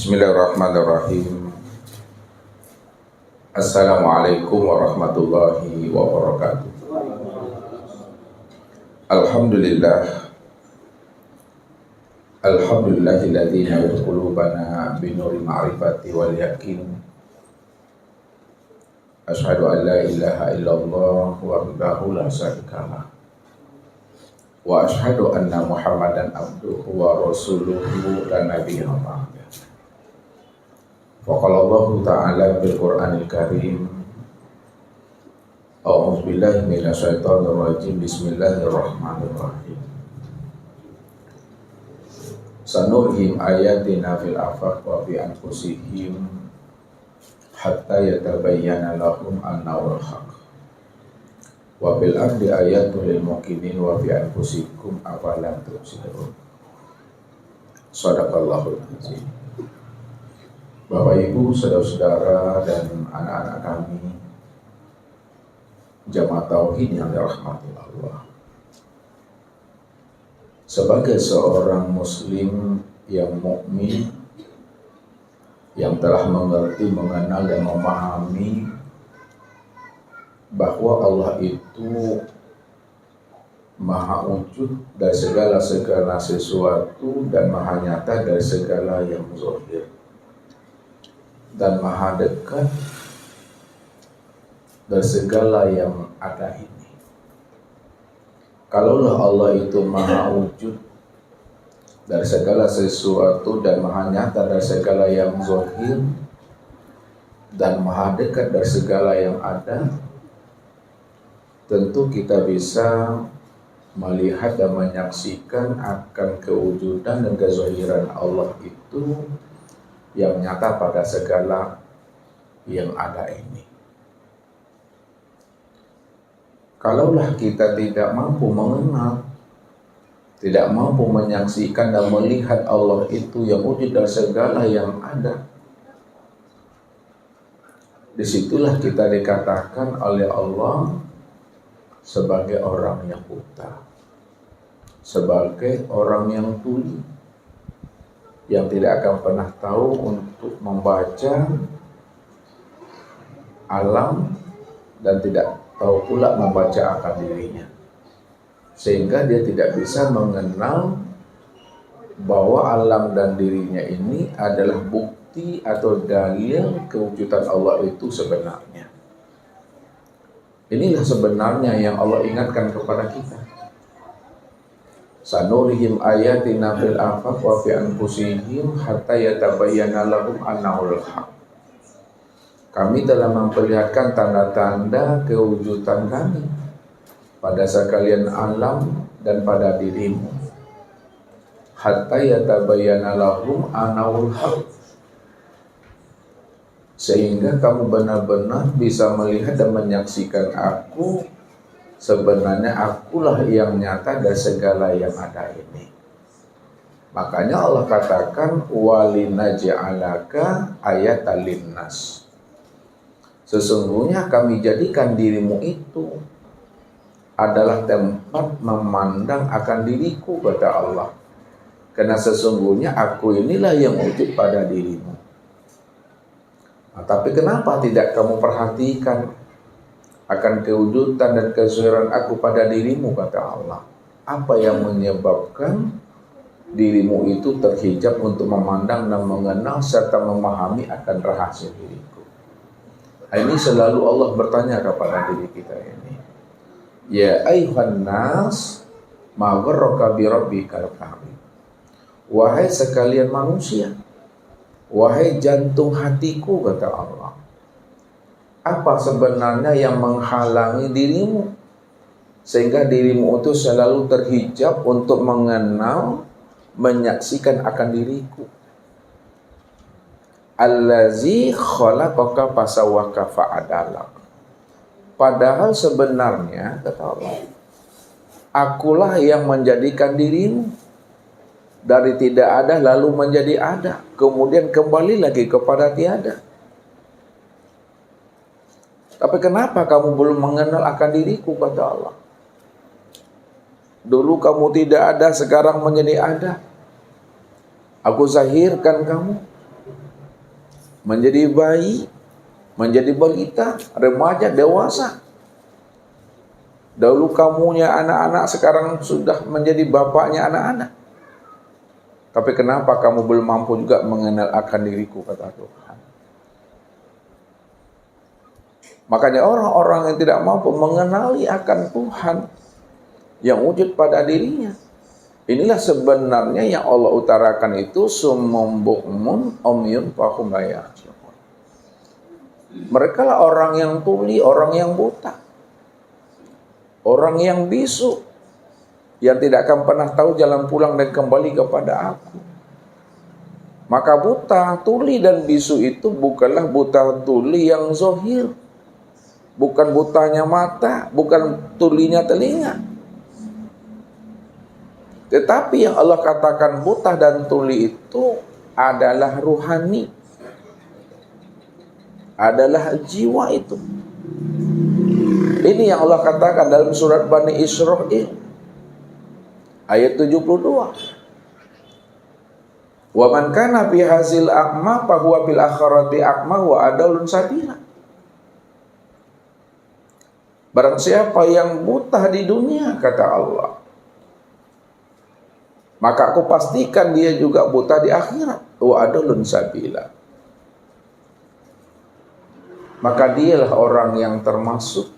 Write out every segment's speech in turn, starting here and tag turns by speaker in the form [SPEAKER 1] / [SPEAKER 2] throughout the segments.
[SPEAKER 1] Bismillahirrahmanirrahim. Assalamualaikum warahmatullahi wabarakatuh. Alhamdulillah. Alhamdulillahilladzi nawwara qulubana binuri ma'rifati wal yakin. Asyhadu an la ilaha illallah wahdahu la syarikalah. Wa asyhadu anna Muhammadan abduhu wa rasuluhu la nabiyya ba'da. Faqala Allah Ta'ala bil Qur'anil Karim. A'udzu billahi minasyaitonir rajim. Bismillahirrahmanirrahim. Sanurihim ayatina fil afaq wa fi anfusihim hatta yatabayyana lahum annahul haqq. Wa bil ardi ayatul lil muqinin wa fi anfusikum afalam tubsirun. Shadaqallahul azim. Bapak Ibu, saudara-saudara dan anak-anak kami jamaah tauhid yang dirahmati Allah. Sebagai seorang muslim yang mukmin yang telah mengerti, mengenal dan memahami bahwa Allah itu maha wujud dari segala sesuatu dan maha nyata dari segala yang zahir dan maha dekat dari segala yang ada ini. Kalaulah Allah itu maha wujud dari segala sesuatu dan maha nyata dari segala yang zahir dan maha dekat dari segala yang ada, tentu kita bisa melihat dan menyaksikan akan kewujudan dan kezahiran Allah itu yang nyata pada segala yang ada ini. Kalaulah kita tidak mampu mengenal, tidak mampu menyaksikan dan melihat Allah itu yang wujud dari segala yang ada, disitulah kita dikatakan oleh Allah sebagai orang yang buta, sebagai orang yang tuli, yang tidak akan pernah tahu untuk membaca alam dan tidak tahu pula membaca akan dirinya, sehingga dia tidak bisa mengenal bahwa alam dan dirinya ini adalah bukti atau dalil kewujudan Allah itu sebenarnya. Inilah sebenarnya yang Allah ingatkan kepada kita. Sanurihim ayatina fil afaq wa fi anfusihim hatta yatabayyana lahum annahul haqq. Kami telah memperlihatkan tanda-tanda kewujudan kami pada sekalian alam dan pada dirimu. Hatta yatabayyana lahum annahul haqq. Sehingga kamu benar-benar bisa melihat dan menyaksikan aku, sebenarnya akulah yang nyata dari segala yang ada ini. Makanya Allah katakan walinaj'alaka ayatan linnas. Sesungguhnya kami jadikan dirimu itu adalah tempat memandang akan diriku, kata Allah. Karena sesungguhnya aku inilah yang wujud pada dirimu. Nah, tapi kenapa tidak kamu perhatikan akan kewujudan dan kezahiran aku pada dirimu, kata Allah. Apa yang menyebabkan dirimu itu terhijab untuk memandang dan mengenal serta memahami akan rahasia diriku? Ini selalu Allah bertanya kepada diri kita ini. Ya ayyuhan nas, ma gharraka bi rabbikal karim. Wahai sekalian manusia, wahai jantung hatiku, kata Allah. Apa sebenarnya yang menghalangi dirimu sehingga dirimu itu selalu terhijab untuk mengenal, menyaksikan akan diriku? Allazi khalaqaka fasawwaka fa'adalak. Padahal sebenarnya, kata Allah, akulah yang menjadikan dirimu dari tidak ada lalu menjadi ada, kemudian kembali lagi kepada tiada. Tapi kenapa kamu belum mengenal akan diriku, kata Allah? Dulu kamu tidak ada, sekarang menjadi ada. Aku zahirkan kamu. menjadi bayi, menjadi balita, remaja, dewasa. Dahulu kamunya anak-anak, sekarang sudah menjadi bapaknya anak-anak. Tapi kenapa kamu belum mampu juga mengenal akan diriku, kata Tuhan. Makanya orang-orang yang tidak mampu mengenali akan Tuhan yang wujud pada dirinya, inilah sebenarnya yang Allah utarakan itu summum bukmun umyun fahum la ya'qilun. Mereka lah orang yang tuli, orang yang buta, orang yang bisu, yang tidak akan pernah tahu jalan pulang dan kembali kepada aku. Maka buta, tuli dan bisu itu bukanlah buta tuli yang zahir, bukan butanya mata, bukan tulinya telinga. Tetapi yang Allah katakan buta dan tuli itu adalah ruhani, adalah jiwa itu. Ini yang Allah katakan dalam surat Bani Israil ayat 72. Wa man kana fi hazil a'ma fa huwa fil akhirati a'ma wa adallun sabila. Barang siapa yang buta di dunia, kata Allah, maka aku pastikan dia juga buta di akhirat. Wa adallun sabila. Maka dialah orang yang termasuk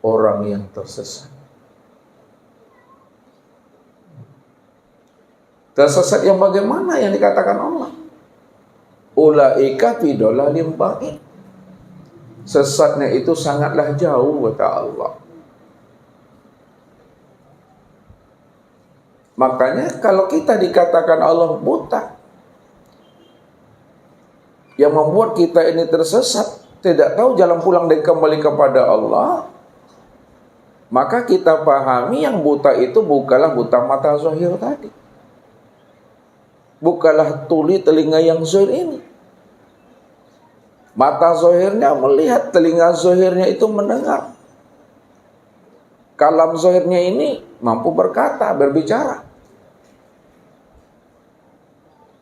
[SPEAKER 1] orang yang tersesat. Tersesat yang bagaimana yang dikatakan Allah? Ulaika fi dhalalim ba'id. Sesatnya itu sangatlah jauh, kata Allah. Makanya kalau kita dikatakan Allah buta, yang membuat kita ini tersesat, tidak tahu jalan pulang dan kembali kepada Allah, maka kita pahami yang buta itu bukanlah buta mata zahir tadi, bukanlah tuli telinga yang zahir ini. Mata zahirnya melihat, telinga zahirnya itu mendengar, kalam zahirnya ini mampu berkata, berbicara.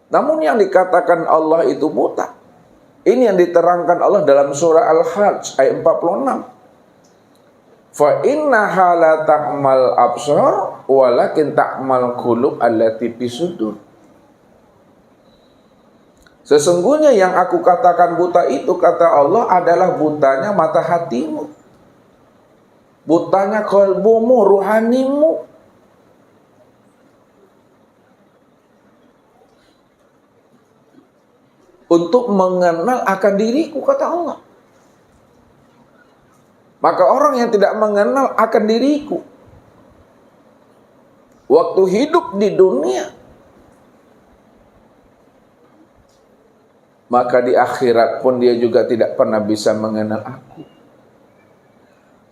[SPEAKER 1] Namun yang dikatakan Allah itu buta, ini yang diterangkan Allah dalam surah Al-Hajj ayat 46. Fa innaha la ta'mal absar walakin ta'mal qulub allati fi sudur. Sesungguhnya yang aku katakan buta itu, kata Allah, adalah butanya mata hatimu, butanya kalbumu, ruhanimu. Untuk mengenal akan diriku, kata Allah. Maka orang yang tidak mengenal akan diriku waktu hidup di dunia, maka di akhirat pun dia juga tidak pernah bisa mengenal aku.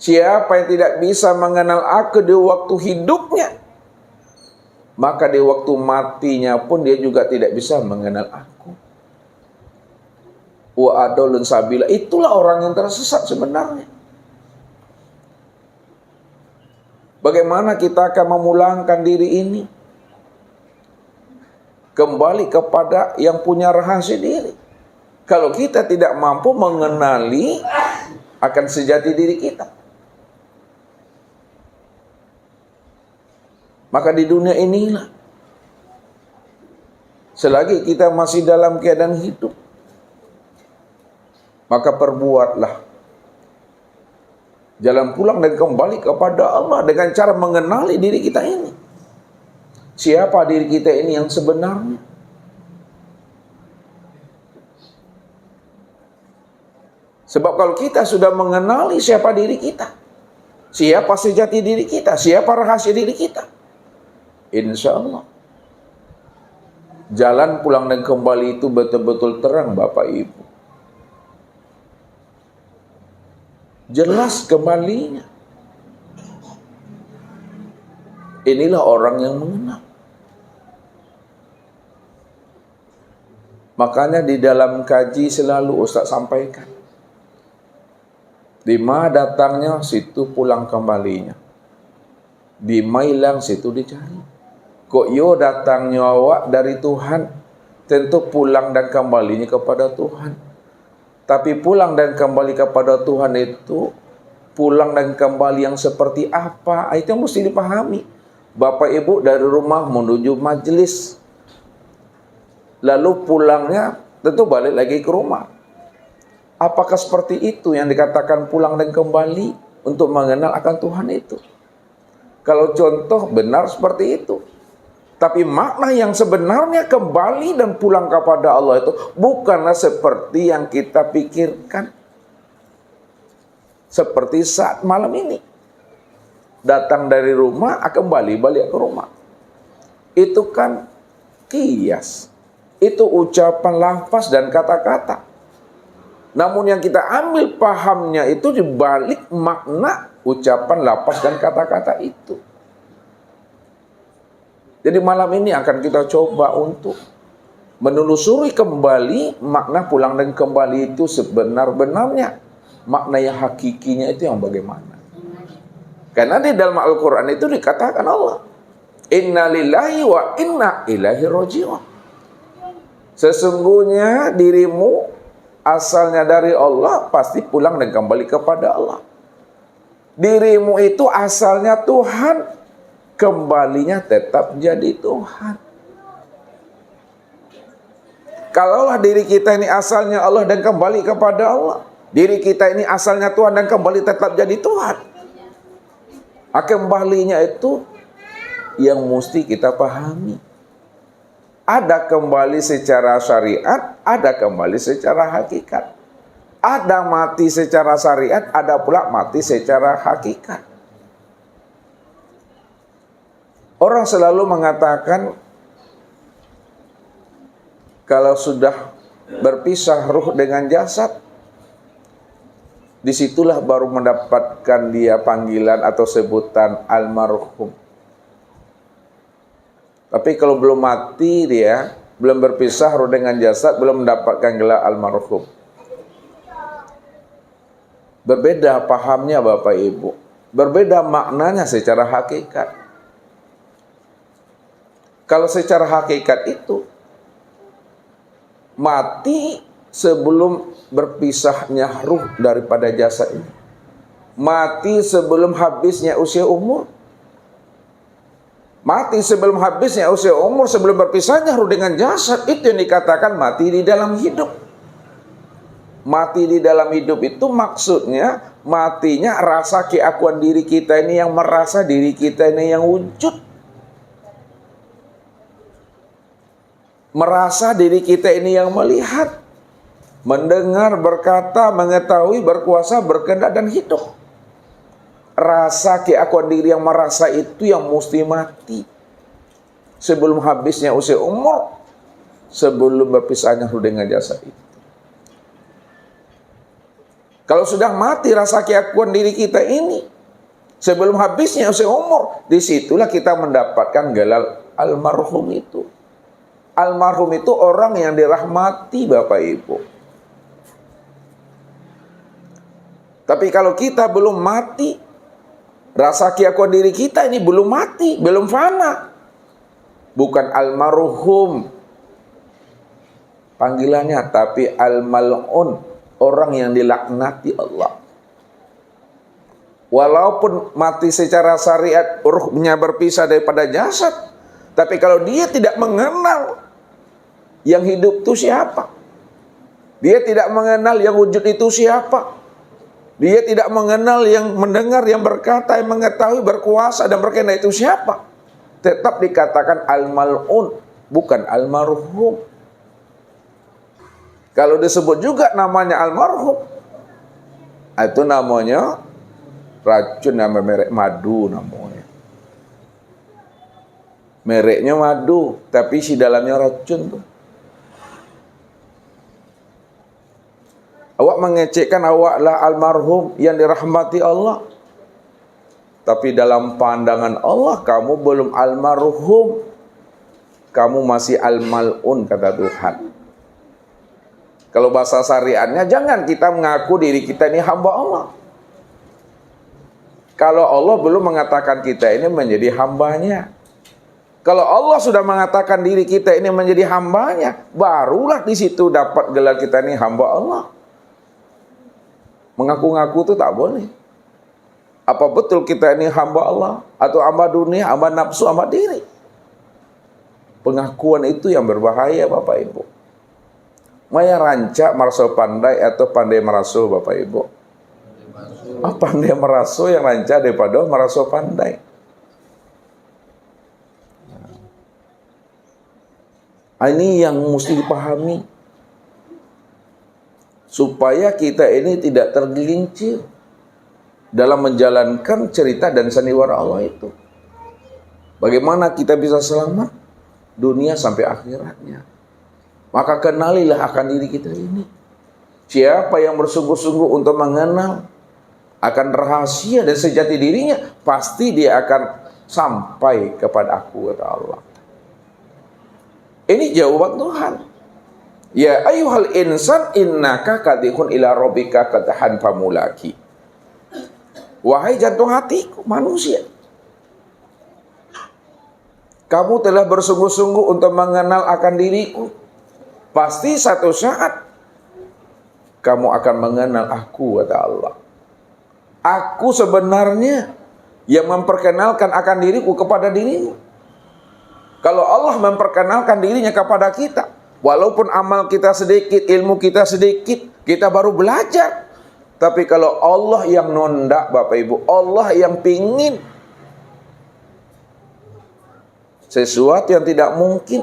[SPEAKER 1] Siapa yang tidak bisa mengenal aku di waktu hidupnya, maka di waktu matinya pun dia juga tidak bisa mengenal aku. Wa adallun sabila. Itulah orang yang tersesat sebenarnya. Bagaimana kita akan memulangkan diri ini kembali kepada yang punya rahasia diri, kalau kita tidak mampu mengenali akan sejati diri kita? Maka di dunia inilah, selagi kita masih dalam keadaan hidup, maka perbuatlah jalan pulang dan kembali kepada Allah dengan cara mengenali diri kita ini. Siapa diri kita ini yang sebenarnya? Sebab kalau kita sudah mengenali siapa diri kita, siapa sejati diri kita, siapa rahasia diri kita, insya Allah jalan pulang dan kembali itu betul-betul terang, Bapak Ibu. Jelas kembalinya. Inilah orang yang mengenal. Makanya di dalam kaji selalu Ustaz sampaikan, di mana datangnya situ pulang kembalinya, di mana hilang situ dicari. Kok yo datangnya awak dari Tuhan, tentu pulang dan kembalinya kepada Tuhan. Tapi pulang dan kembali kepada Tuhan itu pulang dan kembali yang seperti apa? Itu yang mesti dipahami. Bapak Ibu dari rumah menuju majelis, lalu pulangnya tentu balik lagi ke rumah. Apakah seperti itu yang dikatakan pulang dan kembali untuk mengenal akan Tuhan itu? Kalau contoh benar seperti itu. Tapi makna yang sebenarnya kembali dan pulang kepada Allah itu bukanlah seperti yang kita pikirkan. Seperti saat malam ini. Datang dari rumah, kembali balik ke rumah. Itu kan kias. Itu ucapan lafaz dan kata-kata. Namun yang kita ambil pahamnya itu di balik makna ucapan lafaz dan kata-kata itu. Jadi malam ini akan kita coba untuk menelusuri kembali makna pulang dan kembali itu sebenar-benarnya. Makna yang hakikinya itu yang bagaimana. Karena di dalam Al-Quran itu dikatakan Allah, Inna lillahi wa inna ilaihi raji'un. Sesungguhnya dirimu asalnya dari Allah, pasti pulang dan kembali kepada Allah. Dirimu itu asalnya Tuhan, kembalinya tetap jadi Tuhan. Kalaulah diri kita ini asalnya Allah dan kembali kepada Allah, diri kita ini asalnya Tuhan dan kembali tetap jadi Tuhan. Kembalinya itu yang mesti kita pahami. Ada kembali secara syariat, ada kembali secara hakikat. Ada mati secara syariat, ada pula mati secara hakikat. Orang selalu mengatakan kalau sudah berpisah ruh dengan jasad, disitulah baru mendapatkan dia panggilan atau sebutan almarhum. Tapi kalau belum mati dia, belum berpisah ruh dengan jasad, belum mendapatkan gelar almarhum. Berbeda pahamnya Bapak Ibu. Berbeda maknanya secara hakikat. Kalau secara hakikat itu, mati sebelum berpisahnya ruh daripada jasad ini. Mati sebelum habisnya usia umur. Mati sebelum habisnya usia umur, sebelum berpisahnya ruh dengan jasad, itu yang dikatakan mati di dalam hidup. Mati di dalam hidup itu maksudnya matinya rasa keakuan diri kita ini yang merasa diri kita ini yang wujud. Merasa diri kita ini yang melihat, mendengar, berkata, mengetahui, berkuasa, berkehendak dan hidup. Rasa keakuan diri yang merasa itu yang mesti mati sebelum habisnya usia umur, sebelum berpisahnya ruh dengan jasad itu. Kalau sudah mati rasa keakuan diri kita ini sebelum habisnya usia umur, disitulah kita mendapatkan gelar almarhum itu. Almarhum itu orang yang dirahmati Bapak Ibu. Tapi kalau kita belum mati, rasa keakuan diri kita ini belum mati, belum fana. Bukan almarhum panggilannya, tapi al-mal'un, orang yang dilaknati Allah. Walaupun mati secara syariat, ruhnya berpisah daripada jasad, tapi kalau dia tidak mengenal yang hidup itu siapa, dia tidak mengenal yang wujud itu siapa, dia tidak mengenal yang mendengar, yang berkata, yang mengetahui, berkuasa dan berkehendak itu siapa, tetap dikatakan al-mal'un, bukan almarhum. Kalau disebut juga namanya almarhum, itu namanya racun, nama merek madu namanya. Mereknya madu, tapi si dalamnya racun tuh. Awak mengecekkan awaklah almarhum yang dirahmati Allah. Tapi dalam pandangan Allah, kamu belum almarhum. Kamu masih al-mal'un, kata Tuhan. Kalau bahasa syariatnya, jangan kita mengaku diri kita ini hamba Allah. Kalau Allah belum mengatakan kita ini menjadi hambanya. Kalau Allah sudah mengatakan diri kita ini menjadi hambanya, barulah di situ dapat gelar kita ini hamba Allah. Mengaku-ngaku itu tak boleh. Apa betul kita ini hamba Allah? Atau hamba dunia, hamba nafsu, hamba diri? Pengakuan itu yang berbahaya, Bapak Ibu. Maya rancak meraso pandai atau pandai meraso, Bapak Ibu? Pandai meraso yang rancak daripada meraso pandai. Ini yang mesti dipahami supaya kita ini tidak tergelincir dalam menjalankan cerita dan sandiwara Allah itu. Bagaimana kita bisa selamat dunia sampai akhiratnya? Maka kenalilah akan diri kita ini. Siapa yang bersungguh-sungguh untuk mengenal akan rahasia dan sejati dirinya, pasti dia akan sampai kepada aku, kata Allah. Ini jawaban Tuhan. Ya ayyuhal insan innaka kadihun ila rabbika kadahan famulaki. Wahai jantung hatiku, manusia, kamu telah bersungguh-sungguh untuk mengenal akan diriku. Pasti satu saat kamu akan mengenal aku, kata Allah. Aku sebenarnya yang memperkenalkan akan diriku kepada dirimu. Kalau Allah memperkenalkan dirinya kepada kita, walaupun amal kita sedikit, ilmu kita sedikit, kita baru belajar. Tapi kalau Allah yang nondak, Bapak Ibu, Allah yang pingin sesuatu yang tidak mungkin,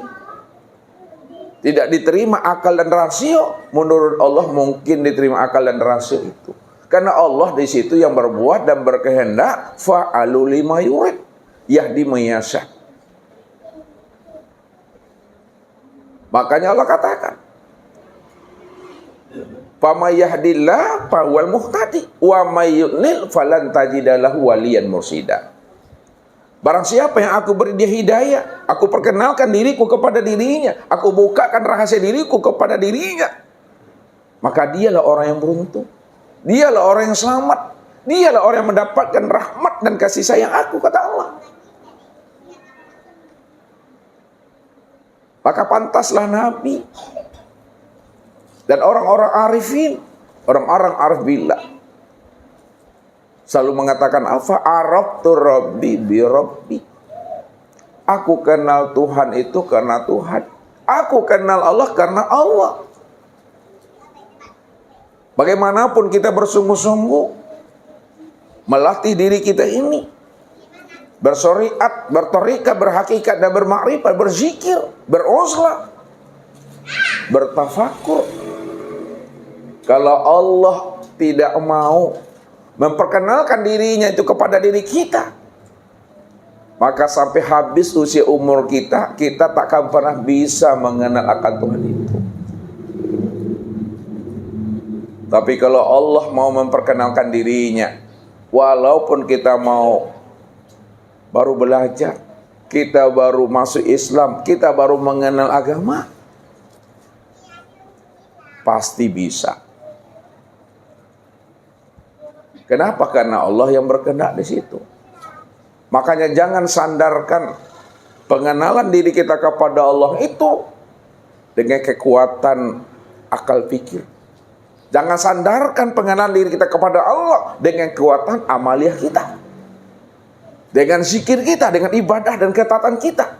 [SPEAKER 1] tidak diterima akal dan rasio, menurut Allah mungkin diterima akal dan rasio itu. Karena Allah di situ yang berbuat dan berkehendak, fa'alu lima yurid, yahdi mayasya. Makanya Allah katakan, "Faman yahdillah fahuwal muhtadi, wa may yudlil falan tajida lahu waliyan mursida." Barang siapa yang aku beri dia hidayah, aku perkenalkan diriku kepada dirinya, aku bukakan rahasia diriku kepada dirinya, maka dialah orang yang beruntung. Dialah orang yang selamat. Dialah orang yang mendapatkan rahmat dan kasih sayang aku, kata Allah. Maka pantaslah Nabi dan orang-orang arifin, orang-orang arif billah, selalu mengatakan apa? Araftu rabbi bi rabbi. Aku kenal Tuhan itu karena Tuhan. Aku kenal Allah karena Allah. Bagaimanapun kita bersungguh-sungguh melatih diri kita ini, bersyariat, bertorikat, berhakikat dan bermakrifat, berzikir, beruzlah, bertafakur. Kalau Allah tidak mau memperkenalkan dirinya itu kepada diri kita, maka sampai habis usia umur kita, kita takkan pernah bisa mengenal akan Tuhan itu. Tapi kalau Allah mau memperkenalkan dirinya, walaupun kita mau baru belajar, kita baru masuk Islam, kita baru mengenal agama, pasti bisa. Kenapa? Karena Allah yang berkehendak di situ. Makanya jangan sandarkan pengenalan diri kita kepada Allah itu dengan kekuatan akal pikir. Jangan sandarkan pengenalan diri kita kepada Allah dengan kekuatan amaliah kita, dengan zikir kita, dengan ibadah dan ketaatan kita.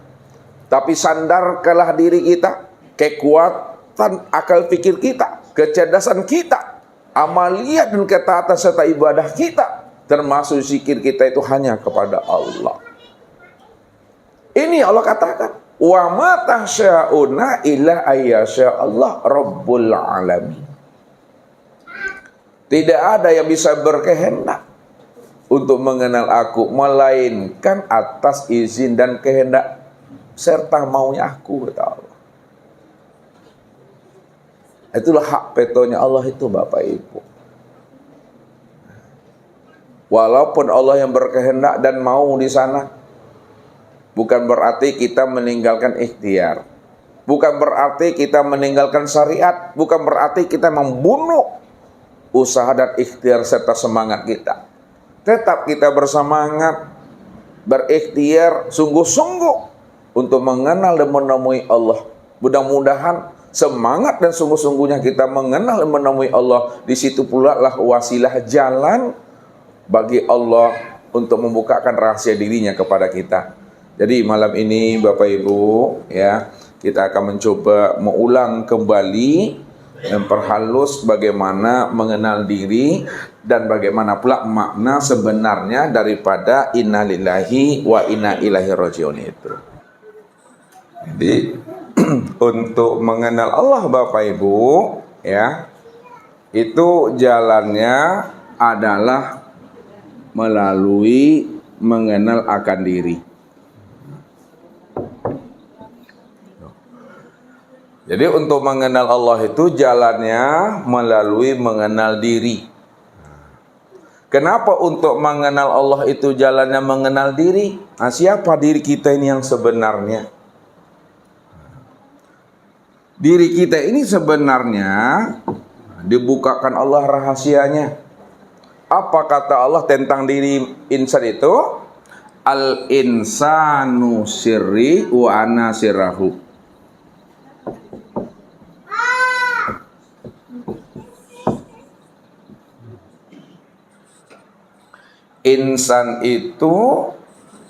[SPEAKER 1] Tapi sandarkanlah diri kita, kekuatan akal pikir kita, kecerdasan kita, amaliah dan ketaatan serta ibadah kita, termasuk zikir kita itu hanya kepada Allah. Ini Allah katakan, wa ma tahsya'una illa ayyasha Allah rabbul alamin. Tidak ada yang bisa berkehendak untuk mengenal aku, melainkan atas izin dan kehendak serta maunya aku, kata Allah. Itulah hak petonya Allah itu, Bapak Ibu. Walaupun Allah yang berkehendak dan mau di sana, bukan berarti kita meninggalkan ikhtiar, bukan berarti kita meninggalkan syariat, bukan berarti kita membunuh usaha dan ikhtiar serta semangat kita. Tetap kita bersemangat, berikhtiar, sungguh-sungguh untuk mengenal dan menemui Allah. Mudah-mudahan semangat dan sungguh-sungguhnya kita mengenal dan menemui Allah. Di situ pula lah wasilah jalan bagi Allah untuk membukakan rahasia dirinya kepada kita. Jadi malam ini Bapak Ibu ya, kita akan mencoba mengulang kembali memperhalus bagaimana mengenal diri dan bagaimana pula makna sebenarnya daripada inna lillahi wa inna ilaihi rajiun itu. Jadi untuk mengenal Allah Bapak Ibu ya, itu jalannya adalah melalui mengenal akan diri. Jadi untuk mengenal Allah itu jalannya melalui mengenal diri. Kenapa untuk mengenal Allah itu jalannya mengenal diri? Nah, siapa diri kita ini yang sebenarnya? Diri kita ini sebenarnya dibukakan Allah rahasianya. Apa kata Allah tentang diri insan itu? Al-insanu sirri wa ana sirrahu. Insan itu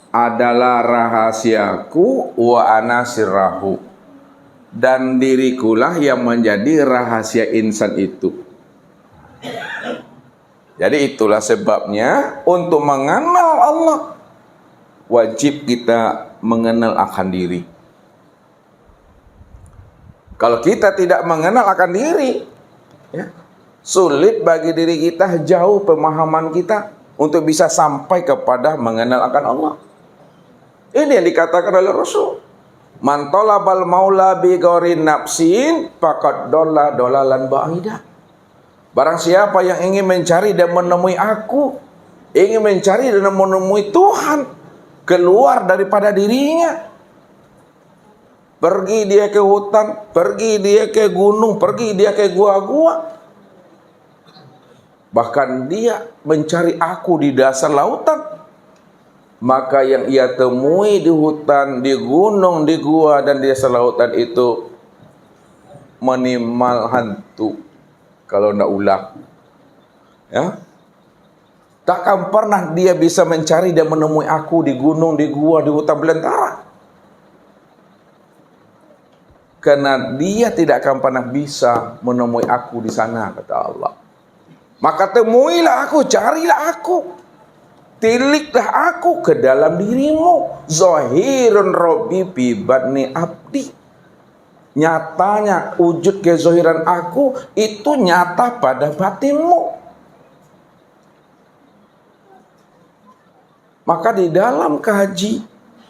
[SPEAKER 1] adalah rahasiaku wa ana sirrahu, dan dirikulah yang menjadi rahasia insan itu. Jadi itulah sebabnya untuk mengenal Allah wajib kita mengenal akan diri. Kalau kita tidak mengenal akan diri ya, sulit bagi diri kita, jauh pemahaman kita untuk bisa sampai kepada mengenal akan Allah. Ini yang dikatakan oleh Rasul. Man talabal maula bi ghairi nafsin faqad dalla dalalan ba'ida. Barang siapa yang ingin mencari dan menemui aku, ingin mencari dan menemui Tuhan keluar daripada dirinya, pergi dia ke hutan, pergi dia ke gunung, pergi dia ke gua-gua, bahkan dia mencari aku di dasar lautan, maka yang ia temui di hutan, di gunung, di gua, dan di dasar lautan itu minimal hantu kalau tidak ulang ya. Takkan pernah dia bisa mencari dan menemui aku di gunung, di gua, di hutan belantara, karena dia tidak akan pernah bisa menemui aku di sana, kata Allah. Maka temuilah aku, carilah aku, tiliklah aku ke dalam dirimu. Zahirun Rabbi fi batni abdi. Nyatanya wujud kezahiran aku itu nyata pada batinmu. Maka di dalam kaji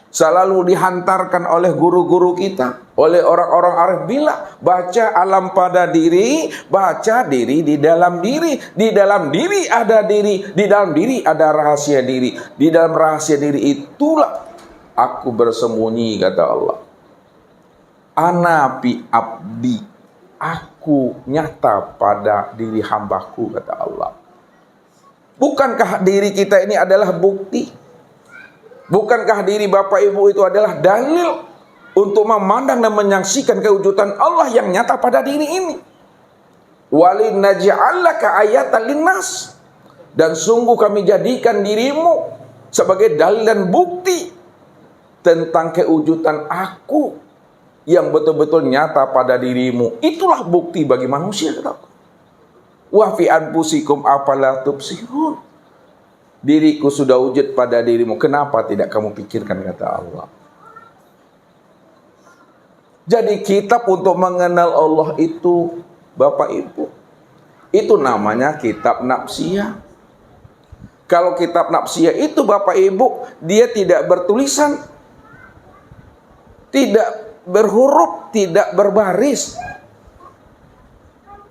[SPEAKER 1] selalu dihantarkan oleh guru-guru kita, oleh orang-orang arif billah, baca alam pada diri, baca diri di dalam diri. Di dalam diri ada diri, di dalam diri ada rahasia diri. Di dalam rahasia diri itulah aku bersembunyi, kata Allah. Ana fi abdi, aku nyata pada diri hambaku, kata Allah. Bukankah diri kita ini adalah bukti? Bukankah diri Bapak Ibu itu adalah dalil untuk memandang dan menyaksikan kewujudan Allah yang nyata pada diri ini? Walinaj'alaka ayatan linnas, dan sungguh kami jadikan dirimu sebagai dalil dan bukti tentang kewujudan aku yang betul-betul nyata pada dirimu. Itulah bukti bagi manusia, kata Allah. Wa fi anfusikum afala tubsirun. Diriku sudah wujud pada dirimu, kenapa tidak kamu pikirkan, kata Allah. Jadi kitab untuk mengenal Allah itu, Bapak Ibu, itu namanya kitab nafsiyah. Kalau kitab nafsiyah itu Bapak Ibu, dia tidak bertulisan, tidak berhuruf, tidak berbaris.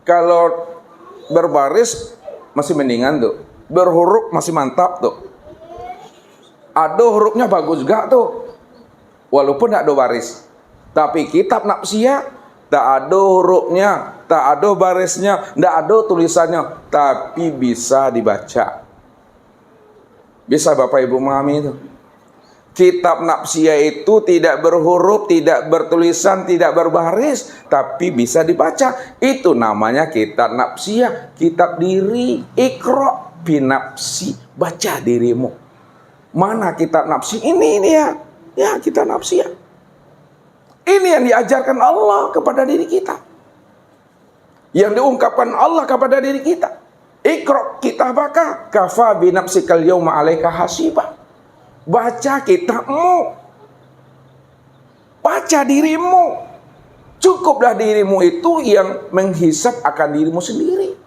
[SPEAKER 1] Kalau berbaris masih mendingan tuh, berhuruf masih mantap tuh. Ada hurufnya bagus gak tuh, walaupun tidak ada baris. Tapi kitab nafsiyah tak ada hurufnya, tak ada barisnya, tidak ada tulisannya, tapi bisa dibaca. Bisa Bapak Ibu memahami itu? Kitab nafsiyah itu tidak berhuruf, tidak bertulisan, tidak berbaris, tapi bisa dibaca. Itu namanya kitab nafsiyah, kitab diri. Iqra binafsi, baca dirimu. Mana kitab nafsi? Ini ya. Ya, kitab nafsiyah. Ini yang diajarkan Allah kepada diri kita. Yang diungkapkan Allah kepada diri kita. Iqra kitabaka kafa binafsikal yawma 'alaika hasiba. Baca kitabmu, baca dirimu. Cukuplah dirimu itu yang menghisap akan dirimu sendiri.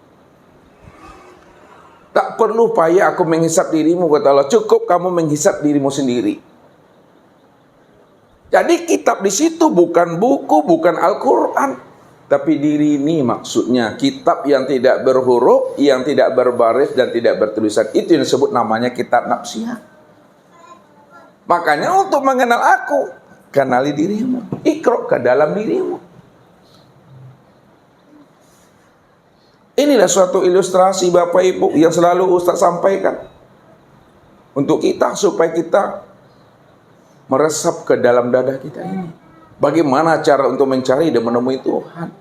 [SPEAKER 1] Tak perlu payah aku menghisap dirimu, kata Allah. Cukup kamu menghisap dirimu sendiri. Jadi kitab di situ bukan buku, bukan Al-Quran, tapi diri ini maksudnya. Kitab yang tidak berhuruf, yang tidak berbaris dan tidak bertulisan. Itu yang disebut namanya kitab nafsiyah. Makanya untuk mengenal aku, kenali dirimu. Iqra ke dalam dirimu. Inilah suatu ilustrasi Bapak Ibu yang selalu Ustaz sampaikan. Untuk kita, supaya kita meresap ke dalam dada kita ini. Bagaimana cara untuk mencari dan menemui Tuhan.